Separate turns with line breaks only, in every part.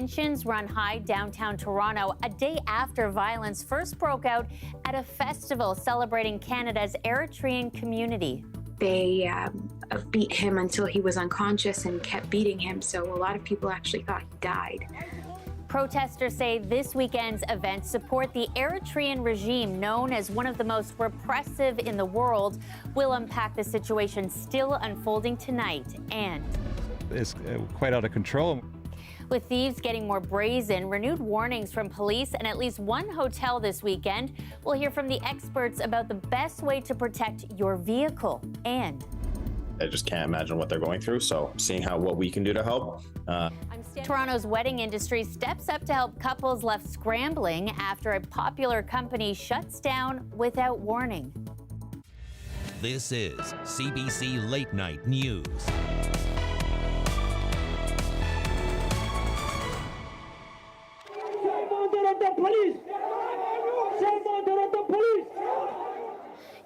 Tensions run high downtown Toronto a day after violence first broke out at a festival celebrating Canada's Eritrean community.
They beat him until he was unconscious and kept beating him, so a lot of people actually thought he died.
Protesters say this weekend's events support the Eritrean regime, known as one of the most repressive in the world. We'll unpack the situation still unfolding tonight, and
it's quite out of control.
With thieves getting more brazen, renewed warnings from police and at least one hotel this weekend. We'll hear from the experts about the best way to protect your vehicle. And
I just can't imagine what they're going through, so seeing what we can do to help.
Toronto's wedding industry steps up to help couples left scrambling after a popular company shuts down without warning.
This is CBC Late Night News.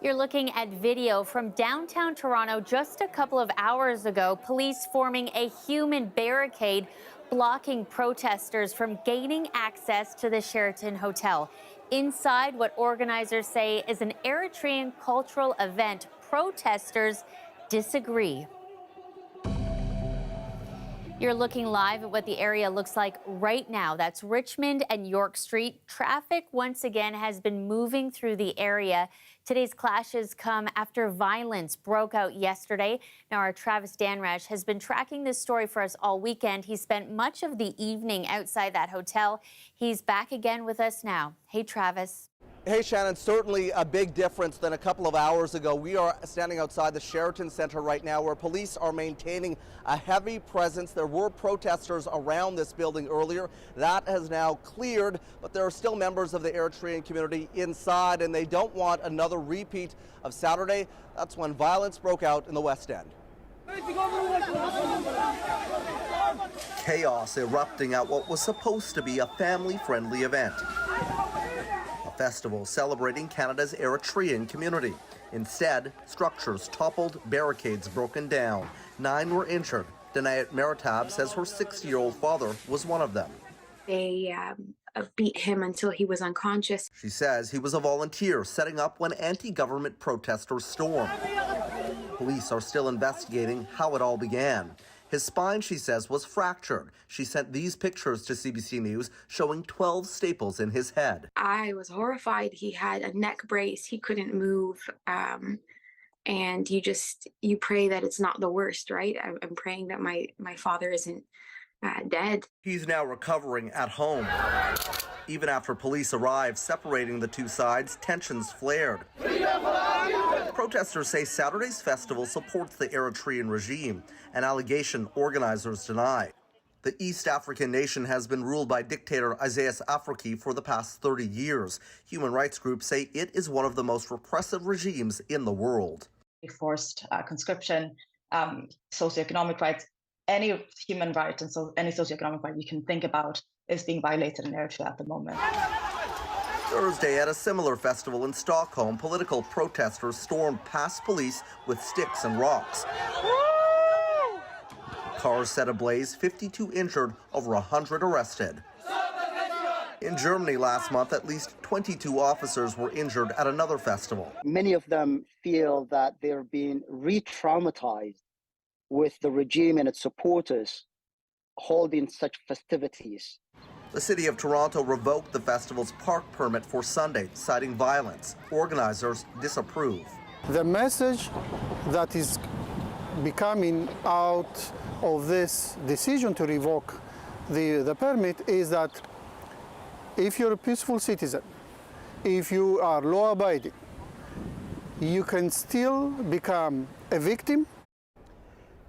You're looking at video from downtown Toronto just a couple of hours ago. Police forming a human barricade blocking protesters from gaining access to the Sheraton Hotel. Inside, what organizers say is an Eritrean cultural event, protesters disagree. You're looking live at what the area looks like right now. That's Richmond and York Street. Traffic once again has been moving through the area. Today's clashes come after violence broke out yesterday. Now, our Travis Danrash has been tracking this story for us all weekend. He spent much of the evening outside that hotel. He's back again with us now. Hey, Travis.
Hey, Shannon, certainly a big difference than a couple of hours ago. We are standing outside the Sheraton Centre right now where police are maintaining a heavy presence. There were protesters around this building earlier. That has now cleared, but there are still members of the Eritrean community inside, and they don't want another repeat of Saturday. That's when violence broke out in the West End.
Chaos erupting at what was supposed to be a family-friendly event. Festival celebrating Canada's Eritrean community. Instead, structures toppled, barricades broken down. 9 were injured. Danayat Meritab says her 60-year-old father was one of them.
They beat him until he was unconscious.
She says he was a volunteer setting up when anti-government protesters stormed. Police are still investigating how it all began. His spine, she says, was fractured. She sent these pictures to CBC News showing 12 staples in his head.
I was horrified. He had a neck brace. He couldn't move. And you pray that it's not the worst, right? I'm praying that my father isn't dead.
He's now recovering at home. Even after police arrived separating the two sides, tensions flared. Protesters say Saturday's festival supports the Eritrean regime, an allegation organizers deny. The East African nation has been ruled by dictator Isaias Afwerki for the past 30 years. Human rights groups say it is one of the most repressive regimes in the world.
Forced conscription, socioeconomic rights, any human right and any socioeconomic right you can think about is being violated in Eritrea at the moment.
Thursday, at a similar festival in Stockholm, political protesters stormed past police with sticks and rocks. Cars set ablaze, 52 injured, over 100 arrested. In Germany last month, at least 22 officers were injured at another festival.
Many of them feel that they're being re-traumatized with the regime and its supporters holding such festivities.
The City of Toronto revoked the festival's park permit for Sunday, citing violence. Organizers disapprove.
The message that is becoming out of this decision to revoke the permit is that if you're a peaceful citizen, if you are law-abiding, you can still become a victim.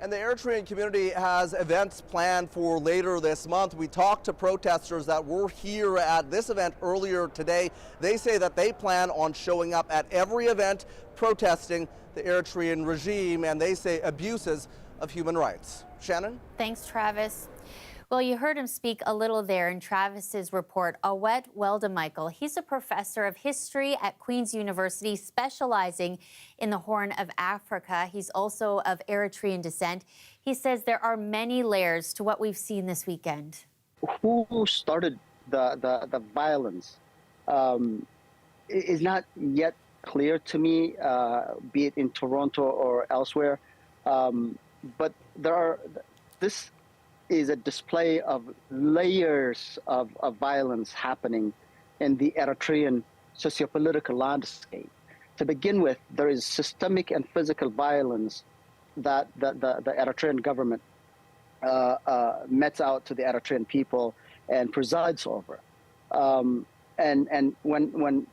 And the Eritrean community has events planned for later this month. We talked to protesters that were here at this event earlier today. They say that they plan on showing up at every event protesting the Eritrean regime, and they say abuses of human rights. Shannon?
Thanks, Travis. Well, you heard him speak a little there in Travis's report. Awet Weldemichael, he's a professor of history at Queen's University, specializing in the Horn of Africa. He's also of Eritrean descent. He says there are many layers to what we've seen this weekend.
who started the violence is not yet clear to me, be it in Toronto or elsewhere. But this is a display of layers of violence happening in the Eritrean sociopolitical landscape. To begin with, there is systemic and physical violence that the Eritrean government metes out to the Eritrean people and presides over. And when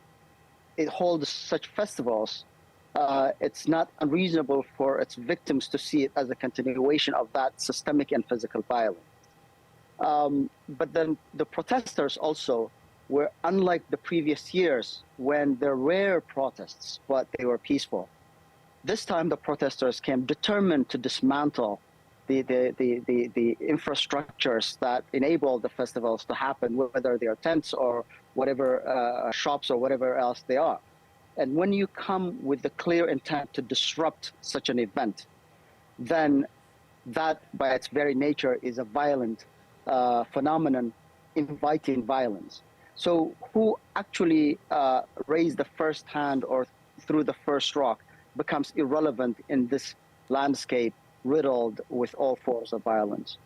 it holds such festivals, it's not unreasonable for its victims to see it as a continuation of that systemic and physical violence. But then the protesters also were, unlike the previous years when there were protests, but they were peaceful. This time the protesters came determined to dismantle the infrastructures that enable the festivals to happen, whether they are tents or whatever shops or whatever else they are. And when you come with the clear intent to disrupt such an event, then that by its very nature is a violent phenomenon inviting violence. So who actually raised the first hand or threw the first rock becomes irrelevant in this landscape riddled with all forms of violence.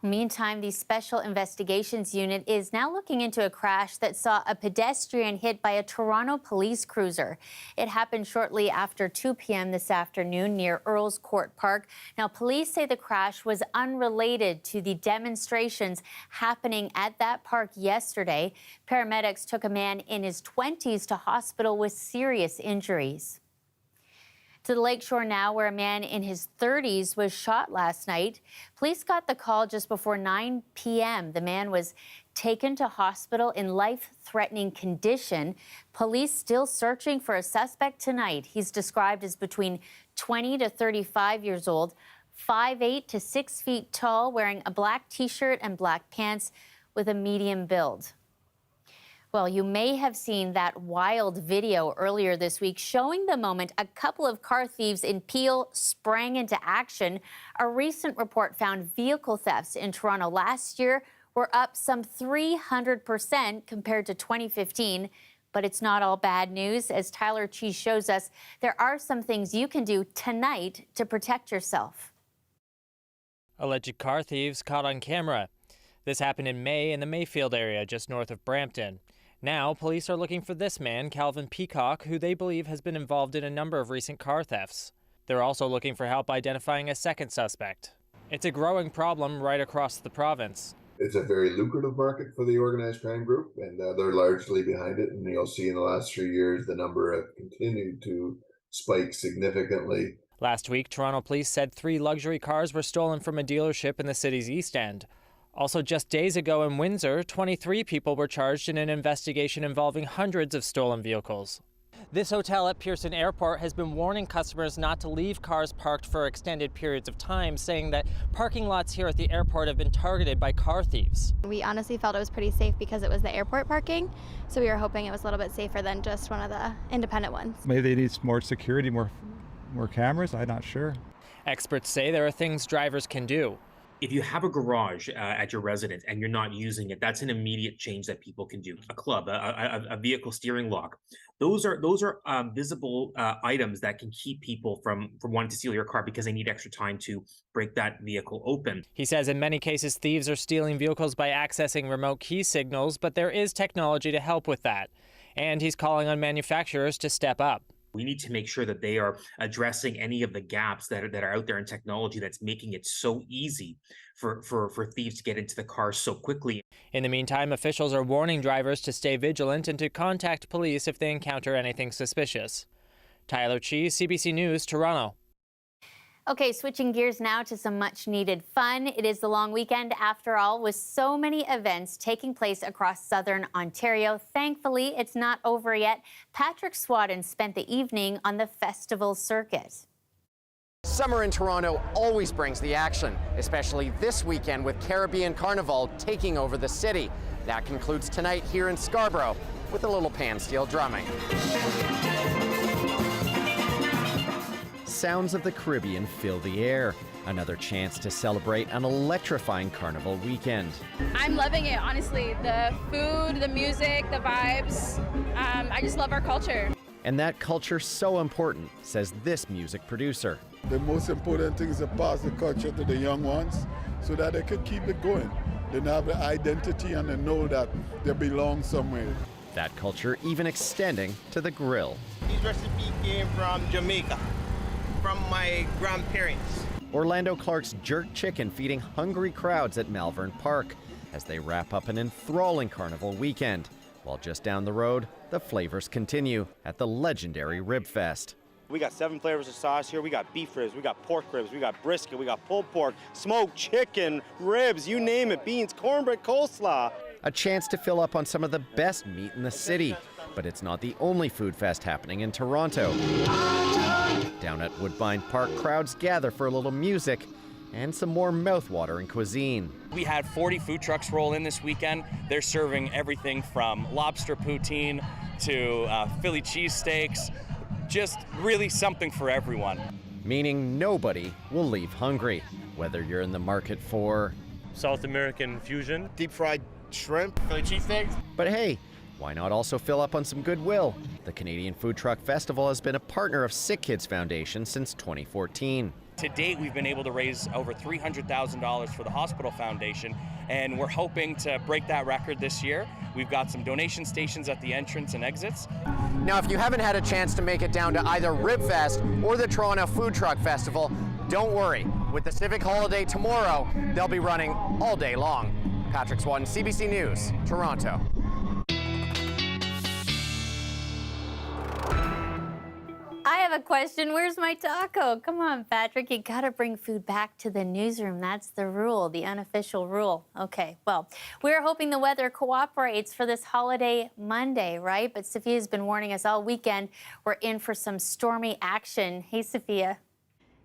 Meantime, the Special Investigations Unit is now looking into a crash that saw a pedestrian hit by a Toronto police cruiser. It happened shortly after 2 p.m. this afternoon near Earls Court Park. Now, police say the crash was unrelated to the demonstrations happening at that park yesterday. Paramedics took a man in his 20s to hospital with serious injuries. To the lakeshore now, where a man in his 30s was shot last night. Police got the call just before 9 p.m. The man was taken to hospital in life-threatening condition. Police still searching for a suspect tonight. He's described as between 20 to 35 years old, 5'8" to 6 feet tall, wearing a black T-shirt and black pants with a medium build. Well, you may have seen that wild video earlier this week showing the moment a couple of car thieves in Peel sprang into action. A recent report found vehicle thefts in Toronto last year were up some 300% compared to 2015. But it's not all bad news. As Tyler Cheese shows us, there are some things you can do tonight to protect yourself.
Alleged car thieves caught on camera. This happened in May in the Mayfield area just north of Brampton. Now, police are looking for this man, Calvin Peacock, who they believe has been involved in a number of recent car thefts. They're also looking for help identifying a second suspect. It's a growing problem right across the province.
It's a very lucrative market for the organized crime group, and they're largely behind it. And you'll see in the last 3 years, the number have continued to spike significantly.
Last week, Toronto police said 3 luxury cars were stolen from a dealership in the city's East End. Also, just days ago in Windsor, 23 people were charged in an investigation involving hundreds of stolen vehicles. This hotel at Pearson Airport has been warning customers not to leave cars parked for extended periods of time, saying that parking lots here at the airport have been targeted by car thieves.
We honestly felt it was pretty safe because it was the airport parking, so we were hoping it was a little bit safer than just one of the independent ones.
Maybe they need more security, more cameras, I'm not sure.
Experts say there are things drivers can do.
If you have a garage at your residence and you're not using it, that's an immediate change that people can do. A club, a vehicle steering lock, those are visible items that can keep people from wanting to steal your car because they need extra time to break that vehicle open.
He says in many cases thieves are stealing vehicles by accessing remote key signals, but there is technology to help with that. And he's calling on manufacturers to step up.
We need to make sure that they are addressing any of the gaps that are out there in technology that's making it so easy for thieves to get into the car so quickly.
In the meantime, officials are warning drivers to stay vigilant and to contact police if they encounter anything suspicious. Tyler Cheese, CBC News, Toronto.
Okay, switching gears now to some much-needed fun. It is the long weekend, after all, with so many events taking place across southern Ontario. Thankfully, it's not over yet. Patrick Swadden spent the evening on the festival circuit.
Summer in Toronto always brings the action, especially this weekend with Caribbean Carnival taking over the city. That concludes tonight here in Scarborough with a little pan steel drumming. sounds of the Caribbean fill the air. Another chance to celebrate an electrifying carnival weekend.
I'm loving it, honestly. The food, the music, the vibes. I just love our culture.
And that culture so important, says this music producer.
The most important thing is to pass the culture to the young ones so that they can keep it going. They have the identity and they know that they belong somewhere.
That culture even extending to the grill.
This recipe came from Jamaica, from my grandparents.
Orlando Clark's jerk chicken feeding hungry crowds at Malvern Park as they wrap up an enthralling carnival weekend. While just down the road, the flavors continue at the legendary Rib Fest.
We got 7 flavors of sauce here. We got beef ribs, we got pork ribs, we got brisket, we got pulled pork, smoked chicken, ribs, you name it, beans, cornbread, coleslaw.
A chance to fill up on some of the best meat in the city. But it's not the only food fest happening in Toronto. Down at Woodbine Park, crowds gather for a little music and some more mouth-watering cuisine.
We had 40 food trucks roll in this weekend. They're serving everything from lobster poutine to Philly cheesesteaks, just really something for everyone.
Meaning nobody will leave hungry, whether you're in the market for
South American fusion,
deep fried shrimp, Philly cheesesteaks.
But hey, why not also fill up on some goodwill? The Canadian Food Truck Festival has been a partner of Sick Kids Foundation since 2014.
To date, we've been able to raise over $300,000 for the Hospital Foundation, and we're hoping to break that record this year. We've got some donation stations at the entrance and exits.
Now, if you haven't had a chance to make it down to either Rib Fest or the Toronto Food Truck Festival, don't worry. With the civic holiday tomorrow, they'll be running all day long. Patrick Swan, CBC News, Toronto.
I have a question. Where's my taco? Come on, Patrick. You got to bring food back to the newsroom. That's the rule, the unofficial rule. Okay, well, we're hoping the weather cooperates for this holiday Monday, right? But Sophia's been warning us all weekend we're in for some stormy action. Hey, Sophia.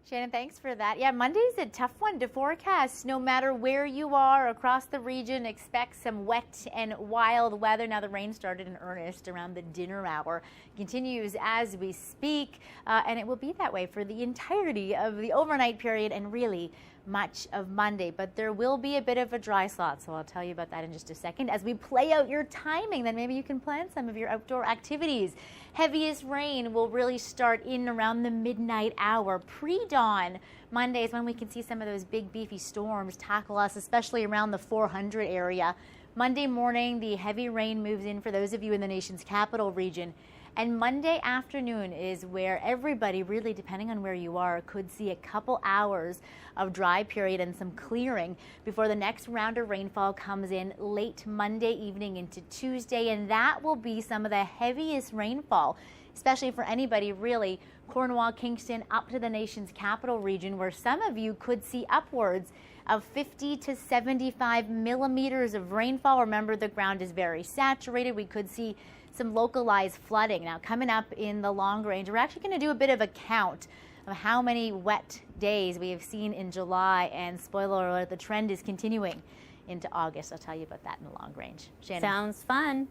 Shannon, thanks for that. Yeah, Monday's a tough one to forecast. No matter where you are across the region, expect some wet and wild weather. Now, the rain started in earnest around the dinner hour. Continues as we speak, and it will be that way for the entirety of the overnight period and really much of Monday. But there will be a bit of a dry slot, so I'll tell you about that in just a second. As we play out your timing, then maybe you can plan some of your outdoor activities. Heaviest rain will really start in around the midnight hour, pre-dawn. Monday is when we can see some of those big beefy storms tackle us, especially around the 400 area. Monday morning, the heavy rain moves in for those of you in the nation's capital region. And Monday afternoon is where everybody, really depending on where you are, could see a couple hours of dry period and some clearing before the next round of rainfall comes in late Monday evening into Tuesday. And that will be some of the heaviest rainfall, especially for anybody really, Cornwall, Kingston, up to the nation's capital region, where some of you could see upwards of 50 to 75 millimeters of rainfall. Remember, the ground is very saturated. We could see some localized flooding. Now, coming up in the long range, we're actually going to do a bit of a count of how many wet days we have seen in July, and spoiler alert, the trend is continuing into August. I'll tell you about that in the long range. Shannon.
Sounds fun.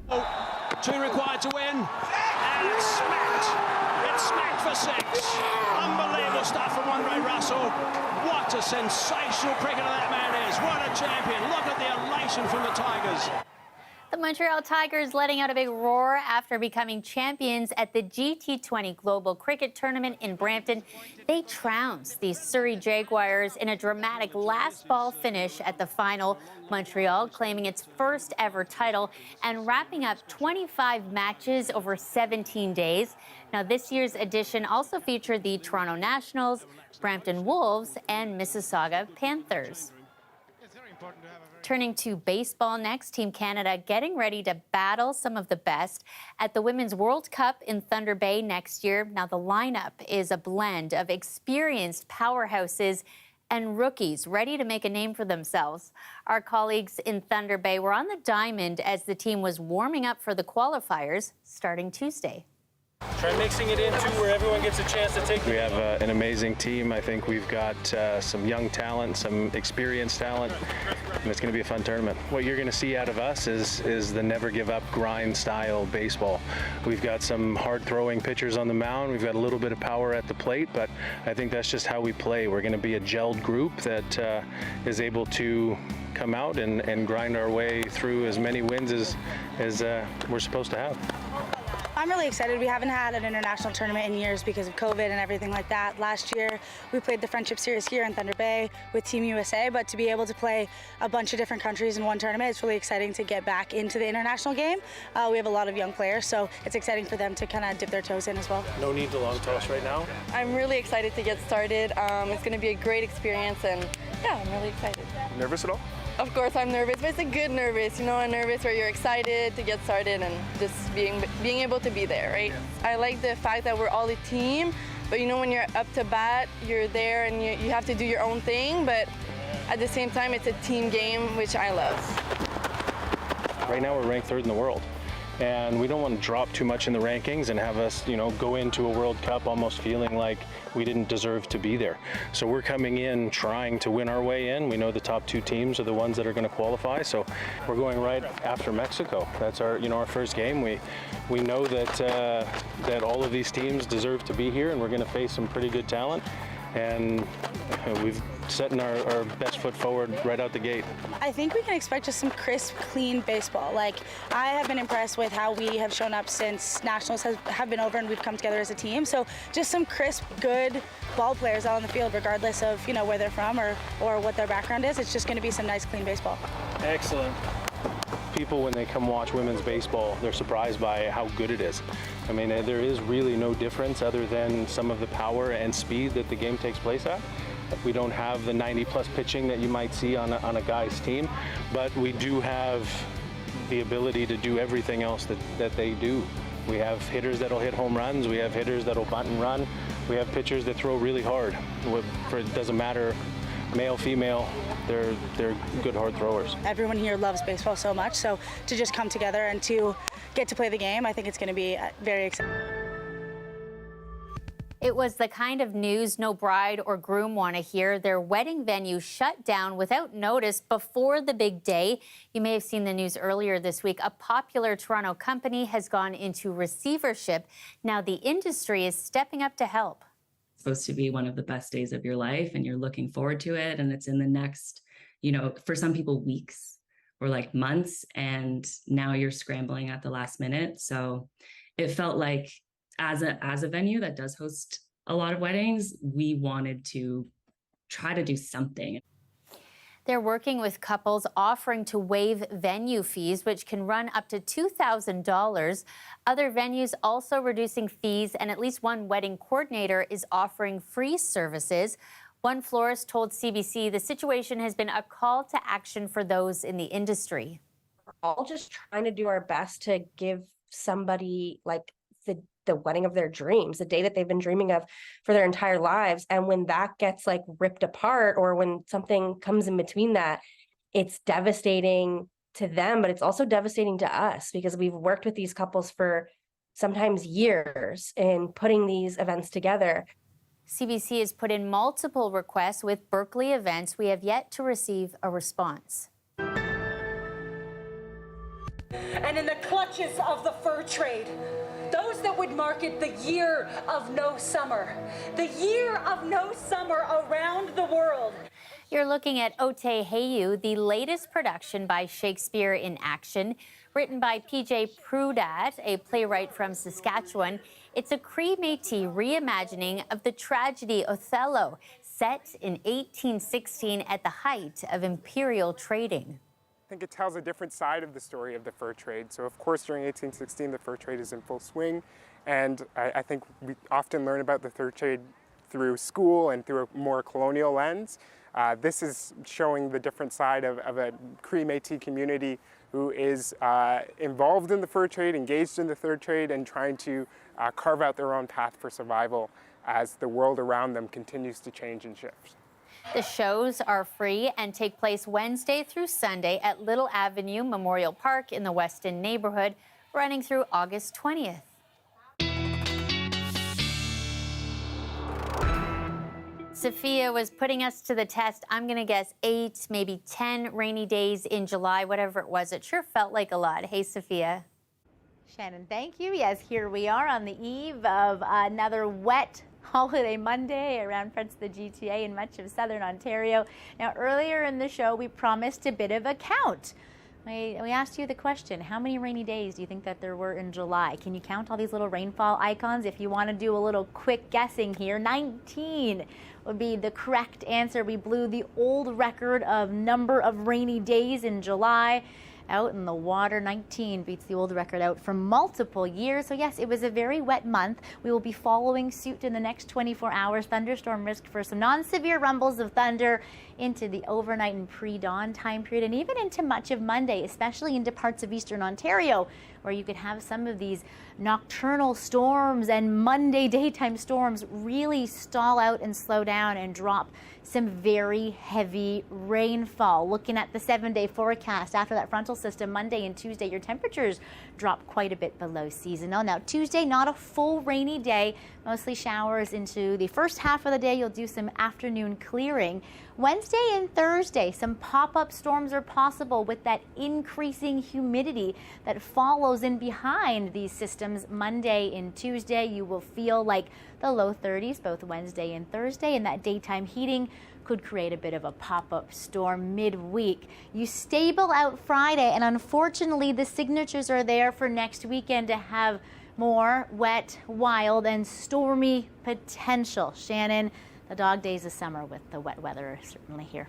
2 required to win, and it's smacked. It's smacked for 6. Unbelievable stuff from Andre Russell. What a sensational cricketer that man is. What a champion. Look at the elation from the Tigers.
The Montreal Tigers letting out a big roar after becoming champions at the GT20 Global Cricket Tournament in Brampton. They trounced the Surrey Jaguars in a dramatic last ball finish at the final. Montreal claiming its first ever title and wrapping up 25 matches over 17 days. Now, this year's edition also featured the Toronto Nationals, Brampton Wolves, and Mississauga Panthers. Turning to baseball next, Team Canada getting ready to battle some of the best at the Women's World Cup in Thunder Bay next year. Now, the lineup is a blend of experienced powerhouses and rookies ready to make a name for themselves. Our colleagues in Thunder Bay were on the diamond as the team was warming up for the qualifiers starting Tuesday.
Try mixing it into where everyone gets a chance to take.
We have an amazing team. I think we've got some young talent, some experienced talent,
and it's going to be a fun tournament. What you're going to see out of us is the never give up grind style baseball. We've got some hard throwing pitchers on the mound. We've got a little bit of power at the plate, but I think that's just how we play. We're going to be a gelled group that is able to come out and grind our way through as many wins as we're supposed to have.
I'm really excited. We haven't had an international tournament in years because of COVID and everything like that. Last year, we played the Friendship Series here in Thunder Bay with Team USA, but to be able to play a bunch of different countries in one tournament, it's really exciting to get back into the international game. We have a lot of young players, so it's exciting for them to kind of dip their toes in as well.
No need to long toss right now.
I'm really excited to get started. It's going to be a great experience, and yeah, I'm really excited.
Nervous at all?
Of course I'm nervous, but it's a good nervous, you know, a nervous where you're excited to get started and just being able to be there, right? I like the fact that we're all a team, but you know, when you're up to bat, you're there and you have to do your own thing, but at the same time, it's a team game, which I love.
Right now, we're ranked 3rd in the world. And we don't want to drop too much in the rankings and have us, you know, go into a World Cup almost feeling like we didn't deserve to be there. So we're coming in trying to win our way in. We know the top 2 teams are the ones that are going to qualify. So we're going right after Mexico. That's our, our first game. We know that all of these teams deserve to be here, and we're going to face some pretty good talent. And we've setting our best foot forward right out the gate.
I think we can expect just some crisp, clean baseball. Like, I have been impressed with how we have shown up since Nationals have been over and we've come together as a team. So just some crisp, good ball players out on the field, regardless of, where they're from or what their background is. It's just going to be some nice, clean baseball.
Excellent. People, when they come watch women's baseball, they're surprised by how good it is. I mean, there is really no difference other than some of the power and speed that the game takes place at. We don't have the 90-plus pitching that you might see on a guy's team, but we do have the ability to do everything else that they do. We have hitters that'll hit home runs. We have hitters that'll bunt and run. We have pitchers that throw really hard. It doesn't matter, male, female, they're good hard throwers.
Everyone here loves baseball so much, so to just come together and to get to play the game, I think it's going to be very exciting.
It was the kind of news no bride or groom want to hear. Their wedding venue shut down without notice before the big day. You may have seen the news earlier this week. A popular Toronto company has gone into receivership. Now the industry is stepping up to help.
It's supposed to be one of the best days of your life, and you're looking forward to it. And it's in the next, for some people, weeks or like months. And now you're scrambling at the last minute. So it felt like, as a venue that does host a lot of weddings, we wanted to try to do something.
They're working with couples offering to waive venue fees, which can run up to $2,000. Other venues also reducing fees, and at least one wedding coordinator is offering free services. One florist told CBC the situation has been a call to action for those in the industry.
We're all just trying to do our best to give somebody like the wedding of their dreams, the day that they've been dreaming of for their entire lives. And when that gets like ripped apart, or when something comes in between that, it's devastating to them, but it's also devastating to us, because we've worked with these couples for sometimes years in putting these events together.
CBC has put in multiple requests with Berkeley Events. We have yet to receive a response.
And in the clutches of the fur trade, those that would market the year of no summer around the world.
You're looking at Ote Heyu, the latest production by Shakespeare in Action, written by P.J. Prudat, a playwright from Saskatchewan. It's a Cree Métis reimagining of the tragedy Othello, set in 1816 at the height of imperial trading.
I think it tells a different side of the story of the fur trade. So of course, during 1816, the fur trade is in full swing. And I think we often learn about the fur trade through school and through a more colonial lens. This is showing the different side of a Cree Métis community who is involved in the fur trade, engaged in the fur trade, and trying to carve out their own path for survival as the world around them continues to change and shift.
The shows are free and take place Wednesday through Sunday at Little Avenue Memorial Park in the Weston neighborhood, running through August 20th. Sophia was putting us to the test. I'm going to guess 8, maybe 10 rainy days in July, whatever it was. It sure felt like a lot. Hey, Sophia.
Shannon, thank you. Yes, here we are on the eve of another wet holiday Monday around parts of the GTA and much of southern Ontario. Now, earlier in the show, we promised a bit of a count. We asked you the question, how many rainy days do you think that there were in July? Can you count all these little rainfall icons? If you want to do a little quick guessing here, 19 would be the correct answer. We blew the old record of number of rainy days in July. Out in the water, 19 beats the old record out for multiple years. So yes, it was a very wet month. We will be following suit in the next 24 hours. Thunderstorm risk for some non-severe rumbles of thunder into the overnight and pre-dawn time period, and even into much of Monday, especially into parts of eastern Ontario, where you could have some of these nocturnal storms and Monday daytime storms really stall out and slow down and drop some very heavy rainfall. Looking at the 7-day forecast after that frontal system, Monday and Tuesday, your temperatures drop quite a bit below seasonal. Now, Tuesday, not a full rainy day, mostly showers into the first half of the day. You'll do some afternoon clearing. Wednesday and Thursday, some pop-up storms are possible with that increasing humidity that follows in behind these systems. Monday and Tuesday, you will feel like the low 30s, both Wednesday and Thursday, and that daytime heating could create a bit of a pop-up storm midweek. You stable out Friday, and unfortunately, the signatures are there for next weekend to have more wet, wild, and stormy potential. Shannon, the dog days of summer with the wet weather are certainly here.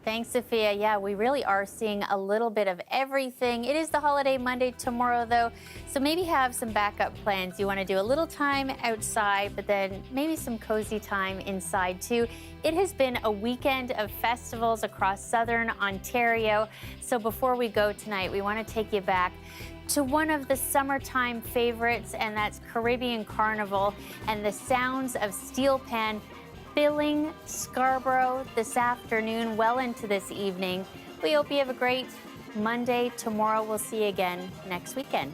Thanks, Sophia. Yeah, we really are seeing a little bit of everything. It is the holiday Monday tomorrow, though, so maybe have some backup plans. You want to do a little time outside, but then maybe some cozy time inside, too. It has been a weekend of festivals across southern Ontario. So before we go tonight, we want to take you back to one of the summertime favorites, and that's Caribbean Carnival and the sounds of steel pan filling Scarborough this afternoon, well into this evening. We hope you have a great Monday. Tomorrow we'll see you again next weekend.